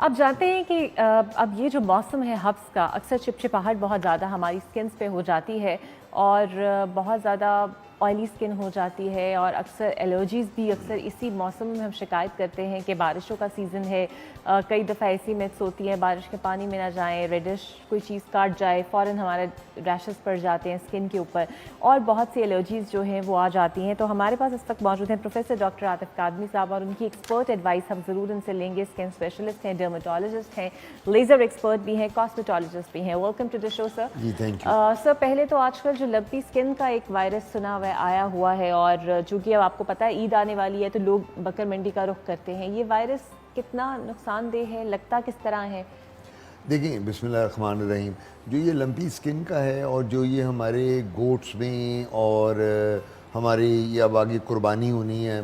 آپ جانتے ہیں کہ اب یہ جو موسم ہے حبس کا، اکثر چپچپاہٹ بہت زیادہ ہماری سکنس پہ ہو جاتی ہے اور بہت زیادہ آئلی سکن ہو جاتی ہے، اور اکثر الرجیز بھی اکثر اسی موسم میں ہم شکایت کرتے ہیں کہ بارشوں کا سیزن ہے، کئی دفعہ ایسی میتھس ہوتی ہیں بارش کے پانی میں نہ جائیں، ریڈش کوئی چیز کاٹ جائے فوراً ہمارے ریشز پڑ جاتے ہیں اسکن کے اوپر، اور بہت سی الرجیز جو ہیں وہ آ جاتی ہیں۔ تو ہمارے پاس اس وقت موجود ہیں پروفیسر ڈاکٹر عاطف کاظمی صاحب، اور ان کی ایکسپرٹ ایڈوائس ہم ضرور ان سے لیں گے۔ اسکن اسپیشلسٹ ہیں، ڈرمیٹولوجسٹ ہیں، لیزر ایکسپرٹ بھی ہیں، کاسمیٹولوجسٹ بھی ہیں۔ Welcome to the show sir. جی تھینک یو سر، پہلے تو آج کل جو لمپی اسکن کا ایک وائرس سنا ہوا آیا ہوا ہے، اور چونکہ اب آپ کو پتہ ہے عید آنے والی ہے تو لوگ بکر منڈی کا رخ کرتے ہیں، یہ وائرس کتنا نقصان دہ ہے، لگتا کس طرح ہے؟ دیکھیں، بسم اللہ الرحمن الرحیم، جو یہ لمپی سکن کا ہے اور جو یہ ہمارے گوٹس میں اور ہماری یہ اب آگے قربانی ہونی ہے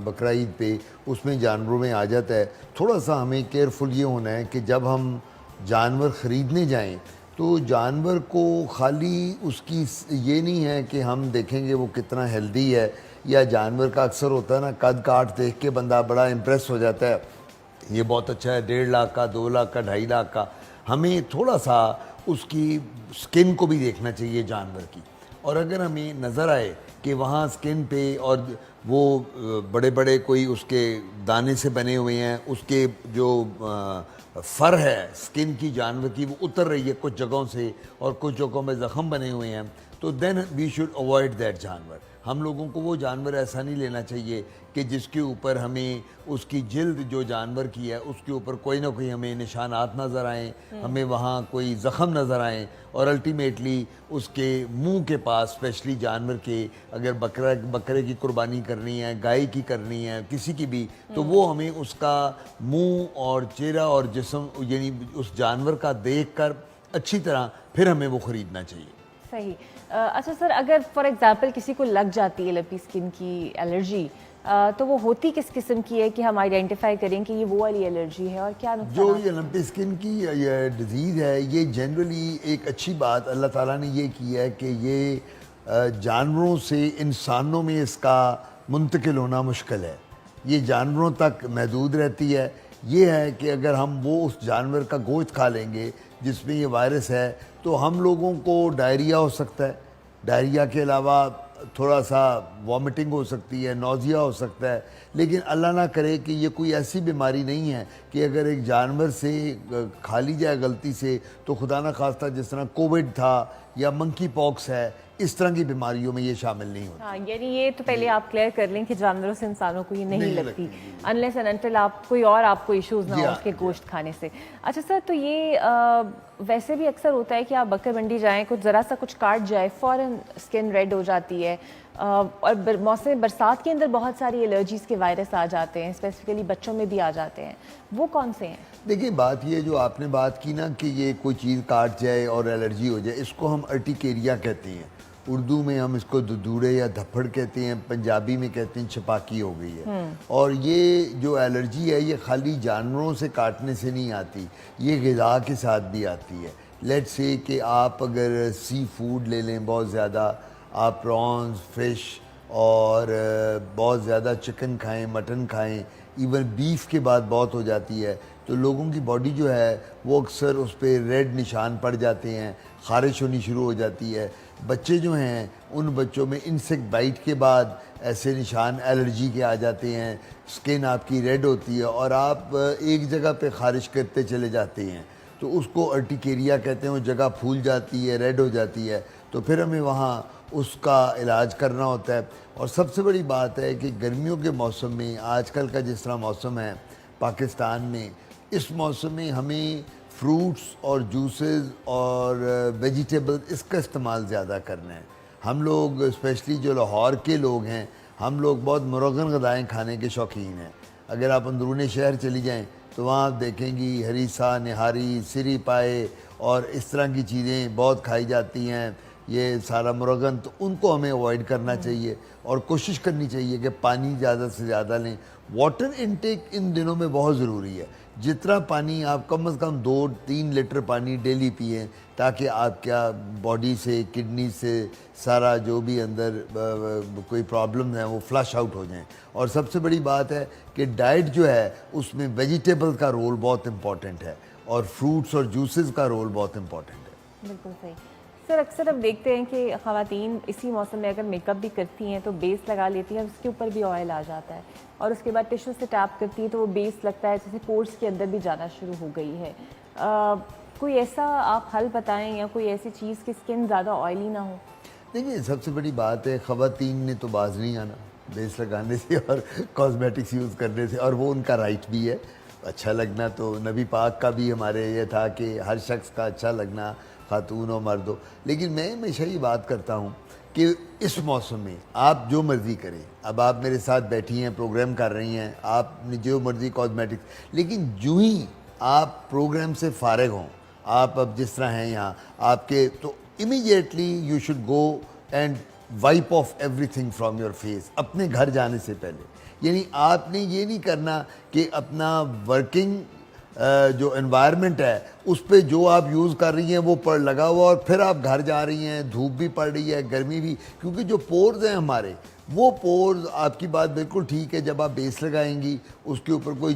بقرہ عید پہ، اس میں جانوروں میں آ جاتا ہے۔ تھوڑا سا ہمیں کیئرفل یہ ہونا ہے کہ جب ہم جانور خریدنے جائیں تو جانور کو خالی اس کی یہ نہیں ہے کہ ہم دیکھیں گے وہ کتنا ہیلدی ہے، یا جانور کا اکثر ہوتا ہے نا قد کاٹ دیکھ کے بندہ بڑا امپریس ہو جاتا ہے، یہ بہت اچھا ہے، 1.5 لاکھ کا، 2 لاکھ کا، 2.5 لاکھ کا۔ ہمیں تھوڑا سا اس کی سکن کو بھی دیکھنا چاہیے جانور کی، اور اگر ہمیں نظر آئے کہ وہاں سکن پہ اور وہ بڑے بڑے کوئی اس کے دانے سے بنے ہوئے ہیں، اس کے جو فر ہے سکن کی جانور کی وہ اتر رہی ہے کچھ جگہوں سے، اور کچھ جگہوں میں زخم بنے ہوئے ہیں، تو دین وی شوڈ اوائڈ دیٹ جانور۔ ہم لوگوں کو وہ جانور ایسا نہیں لینا چاہیے کہ جس کے اوپر ہمیں اس کی جلد جو جانور کی ہے اس کے اوپر کوئی نہ کوئی ہمیں نشانات نظر آئیں، ہمیں وہاں کوئی زخم نظر آئیں، اور الٹیمیٹلی اس کے منہ کے پاس اسپیشلی جانور کے اگر بکرے کی قربانی کرنی ہے، گائے کی کرنی ہے، کسی کی بھی، تو وہ ہمیں اس کا منہ اور چہرہ اور جسم یعنی اس جانور کا دیکھ کر اچھی طرح پھر ہمیں وہ خریدنا چاہیے۔ صحیح۔ اچھا سر، اگر فار ایگزامپل کسی کو لگ جاتی ہے لمپی اسکن کی الرجی، تو وہ ہوتی کس قسم کی ہے کہ ہم آئیڈینٹیفائی کریں کہ یہ وہ والی الرجی ہے، اور کیا نقصان؟ جو یہ لمپی اسکن کی یہ ڈیزیز ہے، یہ جنرلی ایک اچھی بات اللہ تعالیٰ نے یہ کی ہے کہ یہ جانوروں سے انسانوں میں اس کا منتقل ہونا مشکل ہے، یہ جانوروں تک محدود رہتی ہے۔ یہ ہے کہ اگر ہم وہ اس جانور کا گوشت کھا لیں گے جس میں یہ وائرس ہے تو ہم لوگوں کو ڈائریا ہو سکتا ہے، ڈائریا کے علاوہ تھوڑا سا وامٹنگ ہو سکتی ہے، نوزیا ہو سکتا ہے، لیکن اللہ نہ کرے کہ یہ کوئی ایسی بیماری نہیں ہے کہ اگر ایک جانور سے کھا لی جائے غلطی سے تو خدا نہ خواستہ جس طرح کووڈ تھا یا منکی پاکس ہے، اس طرح کی بیماریوں میں یہ شامل نہیں ہوتی۔ ہاں، یعنی یہ تو پہلے آپ کلیئر کر لیں کہ جانوروں سے انسانوں کو یہ نہیں لگتی، انلیس اینڈ انٹل آپ کوئی اور آپ کو ایشوز نہ ہو اس کے گوشت کھانے سے۔ اچھا سر، تو یہ ویسے بھی اکثر ہوتا ہے کہ آپ بکر منڈی جائیں، کچھ ذرا سا کچھ کاٹ جائے فوراً اسکن ریڈ ہو جاتی ہے، اور موسم برسات کے اندر بہت ساری الرجیز کے وائرس آ جاتے ہیں، اسپیسیفکلی بچوں میں بھی آ جاتے ہیں، وہ کون سے ہیں؟ دیکھیں، بات یہ جو آپ نے بات کی نا کہ یہ کوئی چیز کاٹ جائے اور الرجی ہو جائے، اس کو ہم ارٹیکیریا کہتے ہیں، اردو میں ہم اس کو ددوڑے یا دھپڑ کہتے ہیں، پنجابی میں کہتے ہیں چھپاکی ہو گئی ہے۔ اور یہ جو الرجی ہے یہ خالی جانوروں سے کاٹنے سے نہیں آتی، یہ غذا کے ساتھ بھی آتی ہے۔ لیٹ سے کہ آپ اگر سی فوڈ لے لیں بہت زیادہ، آپ پرانز، فش اور بہت زیادہ چکن کھائیں، مٹن کھائیں، ایون بیف کے بعد بہت ہو جاتی ہے، تو لوگوں کی باڈی جو ہے وہ اکثر اس پہ ریڈ نشان پڑ جاتے ہیں، خارش ہونی شروع ہو جاتی ہے۔ بچے جو ہیں ان بچوں میں انسیکٹ بائٹ کے بعد ایسے نشان الرجی کے آ جاتے ہیں، سکن آپ کی ریڈ ہوتی ہے اور آپ ایک جگہ پہ خارش کرتے چلے جاتے ہیں، تو اس کو ارٹیکیریا کہتے ہیں، وہ جگہ پھول جاتی ہے، ریڈ ہو جاتی ہے، تو پھر ہمیں وہاں اس کا علاج کرنا ہوتا ہے۔ اور سب سے بڑی بات ہے کہ گرمیوں کے موسم میں آج کل کا جس طرح موسم ہے پاکستان میں، اس موسم میں ہمیں فروٹس اور جوسز اور ویجیٹیبل اس کا استعمال زیادہ کرنا ہے۔ ہم لوگ اسپیشلی جو لاہور کے لوگ ہیں، ہم لوگ بہت مرغن غذائیں کھانے کے شوقین ہیں۔ اگر آپ اندرون شہر چلی جائیں تو وہاں آپ دیکھیں گی ہریسہ، نہاری، سری پائے اور اس طرح کی چیزیں بہت کھائی جاتی ہیں، یہ سارا مرغن، تو ان کو ہمیں اوائڈ کرنا چاہیے اور کوشش کرنی چاہیے کہ پانی زیادہ سے زیادہ لیں. واٹر انٹیک ان دنوں میں بہت ضروری ہے. جتنا پانی آپ کم از کم 2-3 لیٹر پانی ڈیلی پئیں تاکہ آپ کیا باڈی سے، کڈنی سے سارا جو بھی اندر کوئی پرابلم ہیں وہ فلش آؤٹ ہو جائیں. اور سب سے بڑی بات ہے کہ ڈائٹ جو ہے اس میں ویجیٹیبل کا رول بہت امپورٹنٹ ہے اور فروٹس اور جوسز کا رول بہت امپورٹنٹ ہے. بالکل صحیح. سر اکثر اب دیکھتے ہیں کہ خواتین اسی موسم میں اگر میک اپ بھی کرتی ہیں تو بیس لگا لیتی ہیں، اس کے اوپر بھی آئل آ جاتا ہے اور اس کے بعد ٹشو سے ٹیپ کرتی ہے تو وہ بیس لگتا ہے جیسے پورس کے اندر بھی جانا شروع ہو گئی ہے. کوئی ایسا آپ حل بتائیں یا کوئی ایسی چیز کہ اسکن زیادہ آئلی نہ ہو؟ دیکھیے سب سے بڑی بات ہے خواتین نے تو باز نہیں آنا بیس لگانے سے اور کاسمیٹکس یوز کرنے سے، اور وہ ان کا رائٹ بھی ہے. اچھا لگنا تو نبی پاک کا بھی ہمارے یہ تھا کہ ہر شخص کا اچھا لگنا، خاتون ہو مرد ہو. لیکن میں ہمیشہ یہ بات کرتا ہوں کہ اس موسم میں آپ جو مرضی کریں. اب آپ میرے ساتھ بیٹھی ہیں، پروگرام کر رہی ہیں، آپ نے جو مرضی کاسمیٹکس، لیکن جو ہی آپ پروگرام سے فارغ ہوں، آپ اب جس طرح ہیں یہاں آپ کے، تو immediately you should go and wipe off everything from your face اپنے گھر جانے سے پہلے. یعنی آپ نے یہ نہیں کرنا کہ اپنا ورکنگ جو انوائرمنٹ ہے اس پہ جو آپ یوز کر رہی ہیں وہ لگا ہوا اور پھر آپ گھر جا رہی ہیں، دھوپ بھی پڑ رہی ہے، گرمی بھی، کیونکہ جو پورز ہیں ہمارے وہ پورز، آپ کی بات بالکل ٹھیک ہے، جب آپ بیس لگائیں گی اس کے اوپر کوئی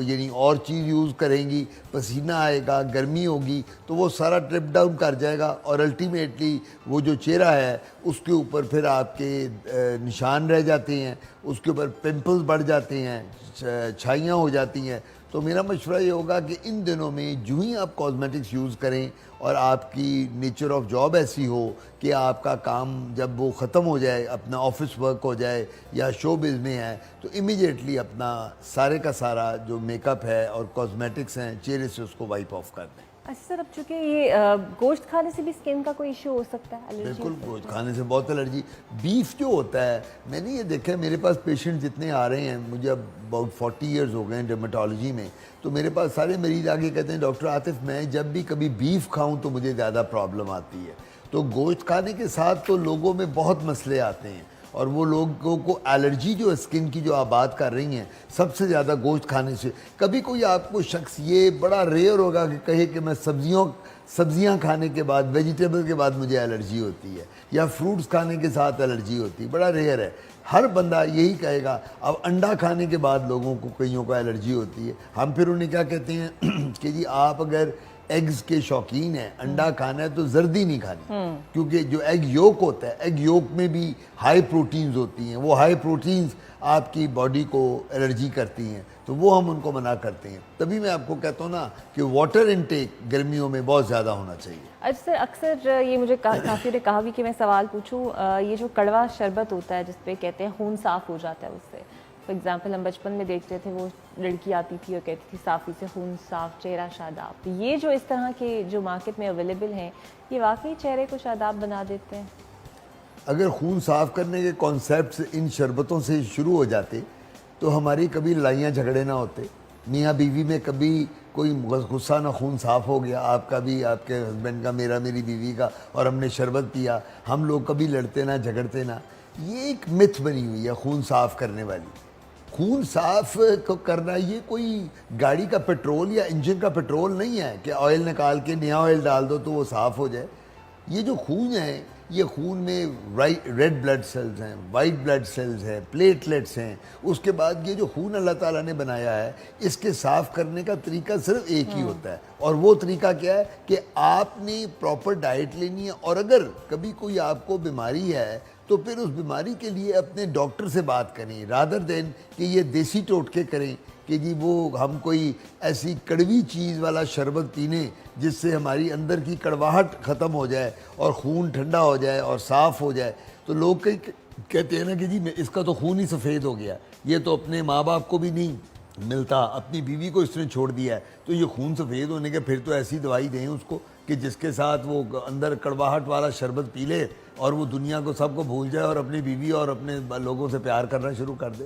یعنی اور چیز یوز کریں گی، پسینہ آئے گا، گرمی ہوگی تو وہ سارا ٹرپ ڈاؤن کر جائے گا اور الٹیمیٹلی وہ جو چہرہ ہے اس کے اوپر پھر آپ کے نشان رہ جاتے ہیں، اس کے اوپر پمپلز بڑھ جاتے ہیں، چھائیاں ہو جاتی ہیں. تو میرا مشورہ یہ ہوگا کہ ان دنوں میں جو ہی آپ کاسمیٹکس یوز کریں اور آپ کی نیچر آف جاب ایسی ہو کہ آپ کا کام جب وہ ختم ہو جائے، اپنا آفس ورک ہو جائے یا شو بز میں ہے، تو امیڈیٹلی اپنا سارے کا سارا جو میک اپ ہے اور کاسمیٹکس ہیں چہرے سے اس کو وائپ آف کر دیں. اچھا سر، اب چونکہ یہ گوشت کھانے سے بھی اسکن کا کوئی ایشو ہو سکتا ہے؟ بالکل، گوشت کھانے سے بہت الرجی. بیف جو ہوتا ہے، میں نے یہ دیکھا ہے میرے پاس پیشنٹ جتنے آ رہے ہیں، مجھے اب اباؤٹ 40 ایئرز ہو گئے ہیں ڈرمیٹالوجی میں، تو میرے پاس سارے مریض آگے کہتے ہیں ڈاکٹر عاطف میں جب بھی کبھی بیف کھاؤں تو مجھے زیادہ پرابلم آتی ہے. تو گوشت کھانے کے ساتھ تو لوگوں میں بہت مسئلے آتے ہیں اور وہ لوگوں کو الرجی جو اسکن کی جو آپ بات کر رہی ہیں سب سے زیادہ گوشت کھانے سے. کبھی کوئی آپ کو شخص یہ بڑا ریئر ہوگا کہ کہے کہ میں سبزیاں کھانے کے بعد، ویجیٹیبل کے بعد مجھے الرجی ہوتی ہے یا فروٹس کھانے کے ساتھ الرجی ہوتی ہے. بڑا ریئر ہے، ہر بندہ یہی کہے گا. اب انڈا کھانے کے بعد لوگوں کو کئیوں کو الرجی ہوتی ہے. ہم پھر انہیں کیا کہتے ہیں کہ جی آپ اگر ایگز کے شوقین ہیں، انڈا کھانا ہے تو زردی نہیں کھانی، کیونکہ جو ایگ یولک ہوتا ہے، ایگ یولک میں بھی ہائی پروٹینز ہوتی ہیں، وہ ہائی پروٹینز آپ کی باڈی کو الرجی کرتی ہیں، تو وہ ہم ان کو منع کرتے ہیں. تبھی میں آپ کو کہتا ہوں نا کہ واٹر انٹیک گرمیوں میں بہت زیادہ ہونا چاہیے. اچھا سر، اکثر یہ مجھے کافی نے کہا بھی کہ میں سوال پوچھوں، یہ جو کڑوا شربت ہوتا ہے جس پہ کہتے ہیں خون صاف ہو جاتا ہے اس سے، فار ایگزامپل ہم بچپن میں دیکھتے تھے وہ لڑکی آتی تھی اور کہتی تھی صافی سے خون صاف، چہرہ شاداب. یہ جو اس طرح کے جو مارکیٹ میں اویلیبل ہیں، یہ واقعی چہرے کو شاداب بنا دیتے ہیں؟ اگر خون صاف کرنے کے کانسیپٹس ان شربتوں سے شروع ہو جاتے تو ہماری کبھی لڑائیاں جھگڑے نہ ہوتے، میاں بیوی میں کبھی کوئی غصہ نہ، خون صاف ہو گیا، آپ کا بھی، آپ کے ہسبینڈ کا، میرا، میری بیوی کا، اور ہم نے شربت پیا، ہم لوگ کبھی لڑتے نہ، جھگڑتے نہ. یہ ایک متھ بنی ہوئی ہے خون صاف کرنے والی. خون صاف کرنا یہ کوئی گاڑی کا پیٹرول یا انجن کا پیٹرول نہیں ہے کہ آئل نکال کے نیا آئل ڈال دو تو وہ صاف ہو جائے. یہ جو خون ہے، یہ خون میں ریڈ بلڈ سیلز ہیں، وائٹ بلڈ سیلز ہیں، پلیٹلیٹس ہیں. اس کے بعد یہ جو خون اللہ تعالیٰ نے بنایا ہے اس کے صاف کرنے کا طریقہ صرف ایک ہی ہوتا ہے، اور وہ طریقہ کیا ہے کہ آپ نے پراپر ڈائٹ لینی ہے. اور اگر کبھی کوئی آپ کو بیماری ہے تو پھر اس بیماری کے لیے اپنے ڈاکٹر سے بات کریں، رادر دین کہ یہ دیسی ٹوٹکے کریں کہ جی وہ ہم کوئی ایسی کڑوی چیز والا شربت پینے جس سے ہماری اندر کی کڑواہٹ ختم ہو جائے اور خون ٹھنڈا ہو جائے اور صاف ہو جائے. تو لوگ کہتے ہیں نا کہ جی اس کا تو خون ہی سفید ہو گیا، یہ تو اپنے ماں باپ کو بھی نہیں ملتا، اپنی بیوی کو اس نے چھوڑ دیا ہے، تو یہ خون سفید ہونے کے پھر تو ایسی دوائی دیں اس کو کہ جس کے ساتھ وہ اندر کڑواہٹ والا شربت پی لے اور وہ دنیا کو سب کو بھول جائے اور اپنی بیوی اور اپنے لوگوں سے پیار کرنا شروع کر دے.